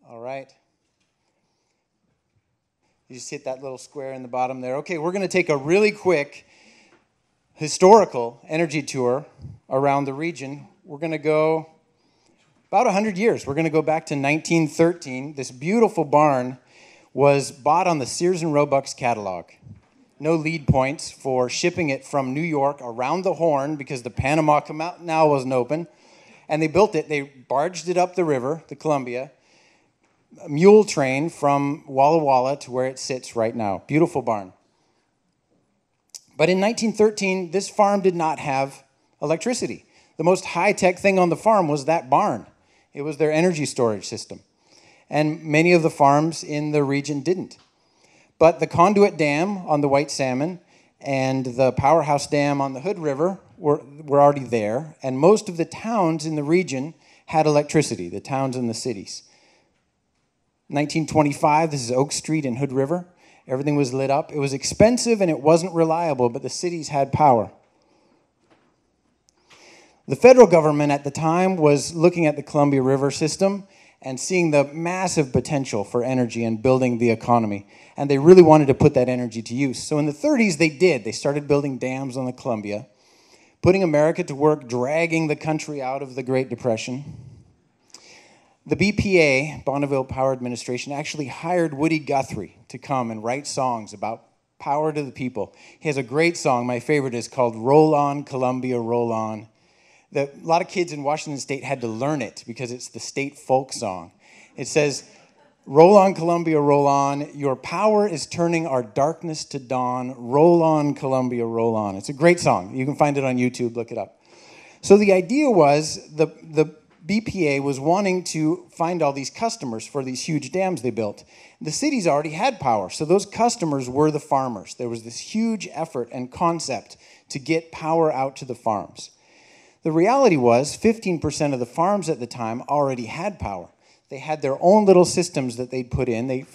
All right. You just hit that little square in the bottom there. Okay, we're going to take a really quick historical energy tour around the region. We're going to go about 100 years. We're going to go back to 1913. This beautiful barn was bought on the Sears and Roebuck's catalog. No lead points for shipping it from New York around the Horn because the Panama Canal wasn't open. And they built it. They barged it up the river, the Columbia, a mule train from Walla Walla to where it sits right now. Beautiful barn. But in 1913, this farm did not have electricity. The most high-tech thing on the farm was that barn. It was their energy storage system. And many of the farms in the region didn't. But the Conduit Dam on the White Salmon and the Powerhouse Dam on the Hood River were already there. And most of the towns in the region had electricity, the towns and the cities. 1925, this is Oak Street in Hood River. Everything was lit up. It was expensive and it wasn't reliable, but the cities had power. The federal government at the time was looking at the Columbia River system and seeing the massive potential for energy and building the economy. And they really wanted to put that energy to use. So in the 30s, they did. They started building dams on the Columbia, putting America to work, dragging the country out of the Great Depression. The BPA, Bonneville Power Administration, actually hired Woody Guthrie to come and write songs about power to the people. He has a great song. My favorite is called Roll On, Columbia, Roll On. A lot of kids in Washington State had to learn it because it's the state folk song. It says, roll on, Columbia, roll on. Your power is turning our darkness to dawn. Roll on, Columbia, roll on. It's a great song. You can find it on YouTube. Look it up. So the idea was the BPA was wanting to find all these customers for these huge dams they built. The cities already had power, so those customers were the farmers. There was this huge effort and concept to get power out to the farms. The reality was 15% of the farms at the time already had power. They had their own little systems that they'd put in. They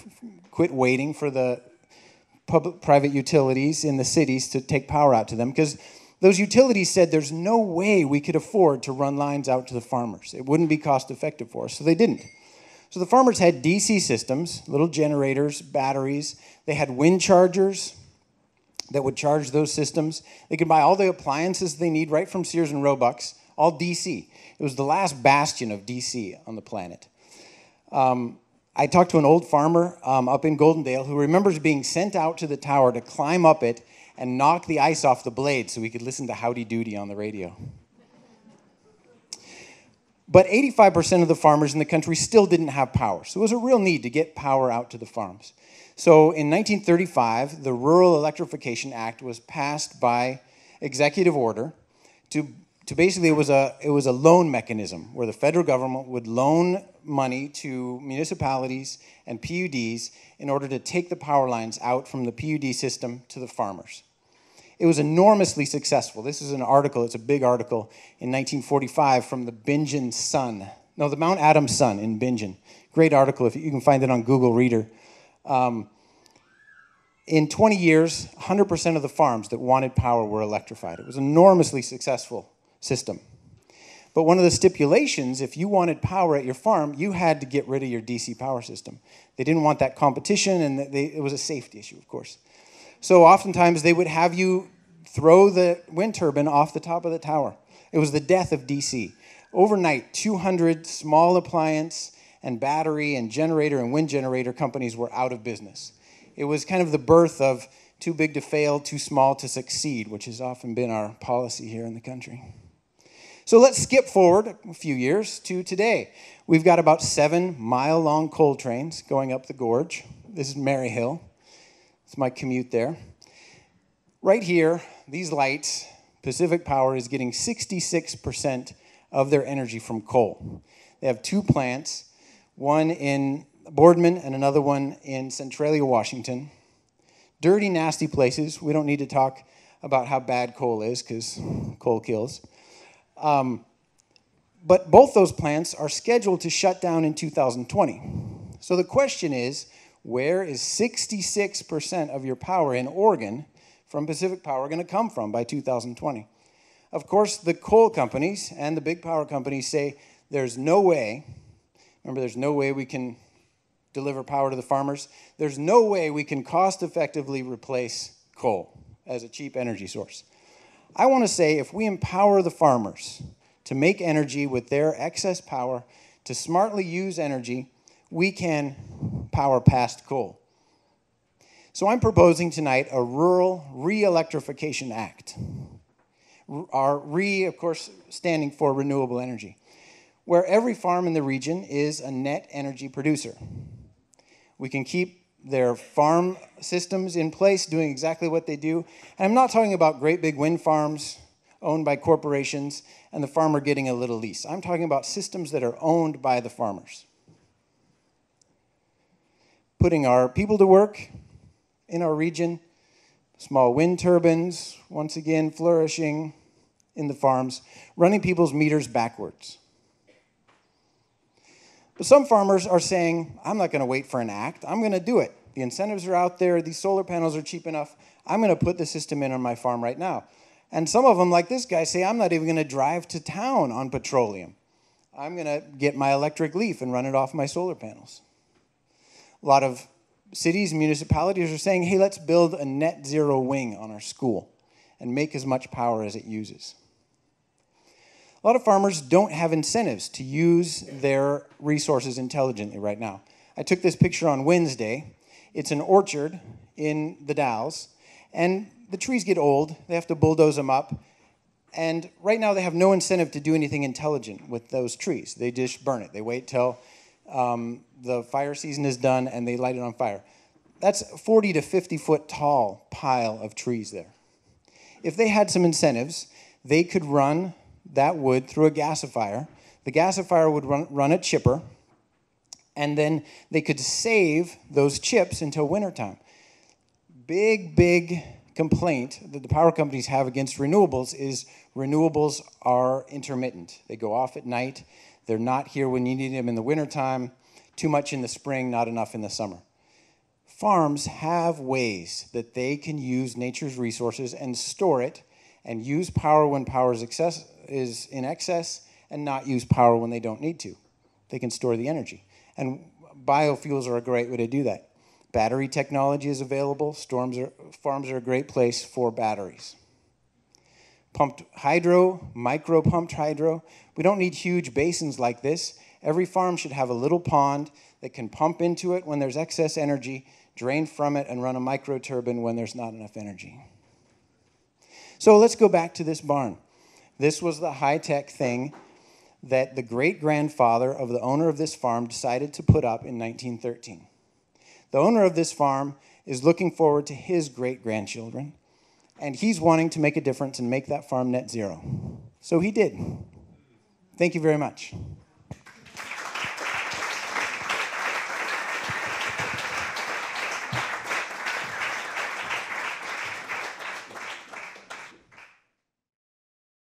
quit waiting for the private utilities in the cities to take power out to them because those utilities said there's no way we could afford to run lines out to the farmers. It wouldn't be cost effective for us, so they didn't. So the farmers had DC systems, little generators, batteries. They had wind chargers that would charge those systems. They could buy all the appliances they need right from Sears and Roebuck's, all DC. It was the last bastion of DC on the planet. I talked to an old farmer up in Goldendale who remembers being sent out to the tower to climb up it and knock the ice off the blade so we could listen to Howdy Doody on the radio. But 85% of the farmers in the country still didn't have power, so it was a real need to get power out to the farms. So in 1935, the Rural Electrification Act was passed by executive order to basically, it was a loan mechanism where the federal government would loan money to municipalities and PUDs in order to take the power lines out from the PUD system to the farmers. It was enormously successful. This is an article, it's a big article in 1945 from the the Mount Adams Sun in Bingen. Great article, if you can find it on Google Reader. In 20 years, 100% of the farms that wanted power were electrified. It was an enormously successful system. But one of the stipulations, if you wanted power at your farm, you had to get rid of your DC power system. They didn't want that competition, and it was a safety issue, of course. So oftentimes they would have you throw the wind turbine off the top of the tower. It was the death of DC. Overnight, 200 small appliance and battery and generator and wind generator companies were out of business. It was kind of the birth of too big to fail, too small to succeed, which has often been our policy here in the country. So let's skip forward a few years to today. We've got about 7-mile-long coal trains going up the Gorge. This is Maryhill. It's my commute there. Right here, these lights, Pacific Power is getting 66% of their energy from coal. They have 2 plants, one in Boardman and another one in Centralia, Washington. Dirty, nasty places. We don't need to talk about how bad coal is because coal kills. But both those plants are scheduled to shut down in 2020. So the question is, where is 66% of your power in Oregon from Pacific Power going to come from by 2020? Of course, the coal companies and the big power companies say there's no way, remember, there's no way we can deliver power to the farmers, there's no way we can cost effectively replace coal as a cheap energy source. I want to say if we empower the farmers to make energy with their excess power, to smartly use energy, we can power past coal. So I'm proposing tonight a Rural Re-Electrification Act. Our RE, of course, standing for renewable energy, where every farm in the region is a net energy producer. We can keep their farm systems in place doing exactly what they do. And I'm not talking about great big wind farms owned by corporations and the farmer getting a little lease. I'm talking about systems that are owned by the farmers. Putting our people to work in our region, small wind turbines, once again flourishing in the farms, running people's meters backwards. But some farmers are saying, I'm not going to wait for an act, I'm going to do it. The incentives are out there, these solar panels are cheap enough, I'm going to put the system in on my farm right now. And some of them, like this guy, say, I'm not even going to drive to town on petroleum. I'm going to get my electric leaf and run it off my solar panels. A lot of cities and municipalities are saying, hey, let's build a net zero wing on our school and make as much power as it uses. A lot of farmers don't have incentives to use their resources intelligently right now. I took this picture on Wednesday. It's an orchard in the Dalles, and the trees get old. They have to bulldoze them up, and right now they have no incentive to do anything intelligent with those trees. They just burn it. They wait till the fire season is done, and they light it on fire. That's a 40 to 50 foot tall pile of trees there. If they had some incentives, they could run that wood through a gasifier. The gasifier would run a chipper, and then they could save those chips until wintertime. Big complaint that the power companies have against renewables is renewables are intermittent. They go off at night. They're not here when you need them in the wintertime, too much in the spring, not enough in the summer. Farms have ways that they can use nature's resources and store it and use power when power is in excess and not use power when they don't need to. They can store the energy. And biofuels are a great way to do that. Battery technology is available. Farms are a great place for batteries. Pumped hydro, micro-pumped hydro. We don't need huge basins like this. Every farm should have a little pond that can pump into it when there's excess energy, drain from it, and run a micro-turbine when there's not enough energy. So let's go back to this barn. This was the high-tech thing that the great-grandfather of the owner of this farm decided to put up in 1913. The owner of this farm is looking forward to his great-grandchildren, and he's wanting to make a difference and make that farm net zero. So he did. Thank you very much.